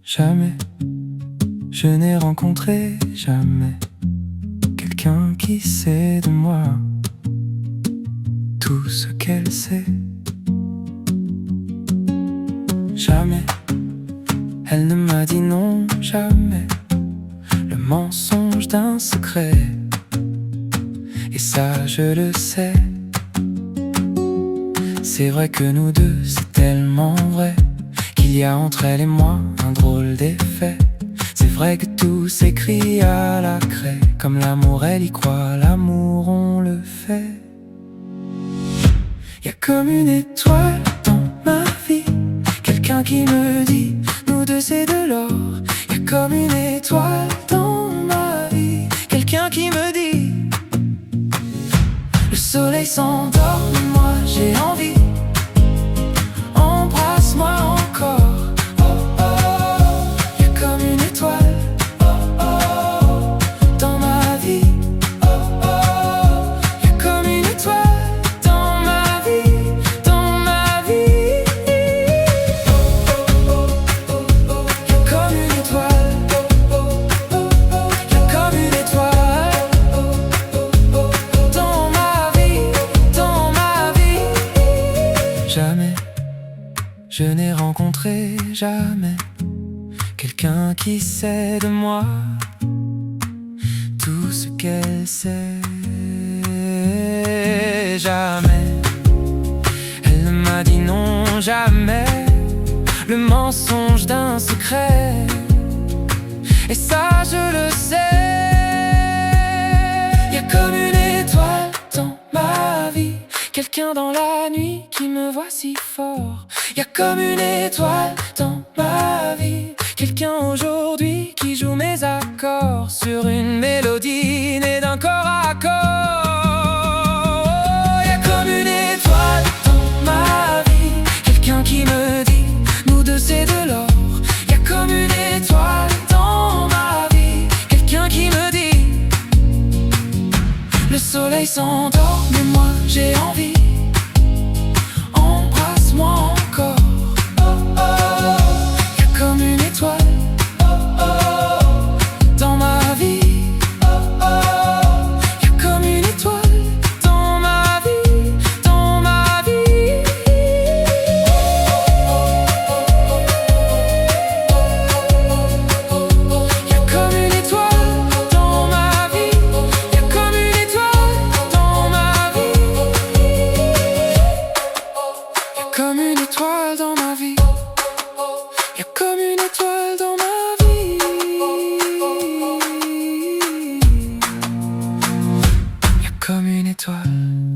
Jamais, je n'ai rencontré jamais quelqu'un qui sait de moi tout ce qu'elle sait. Jamais, elle ne m'a dit non, jamais le mensonge d'un secret. Et ça je le sais. C'est vrai que nous deux c'est tellement vrai qu'il y a entre elle et moi un drôle d'effet. C'est vrai que tout s'écrit à la craie. Comme l'amour elle y croit, l'amour on le fait. Y'a comme une étoile dans ma vie, quelqu'un qui me dit nous deux c'est de l'or. Y'a comme une étoile dans ma vie, quelqu'un qui me dit le soleil s'endort mais moi j'ai envie. Embrasse-moi encore. Oh oh, y'a comme une étoile. Oh oh, dans ma vie. Oh oh, y'a comme une étoile dans ma vie, dans ma vie. Oh oh oh oh, y'a comme une étoile. Oh oh oh, y'a comme une étoile. Oh oh oh, dans ma vie, dans ma vie. Jamais, je n'ai rencontré jamais quelqu'un qui sait de moi tout ce qu'elle sait. Jamais, elle ne m'a dit non, jamais le mensonge d'un secret. Et ça je le sais. Y'a comme une étoile dans ma vie, quelqu'un dans la nuit qui me voit si fort. Y'a comme une étoile dans ma vie, quelqu'un aujourd'hui qui joue mes accords sur une mélodie née d'un corps à corps. Oh, y'a comme une étoile dans ma vie, quelqu'un qui me dit nous deux c'est de l'or. Y'a comme une étoile dans ma vie, quelqu'un qui me dit le soleil s'endort mais moi j'ai envie. Embrasse-moi encore. Oh oh, y'a comme une étoile. Oh oh, dans ma vie. Oh oh, y'a comme une étoile dans ma vie, dans ma vie. Y'a comme une étoile dans ma vie. Y'a comme une étoile dans ma vie. Y'a comme une étoile dans ma vie. Y'a comme une étoile dans ma vie. Y'a comme une étoile.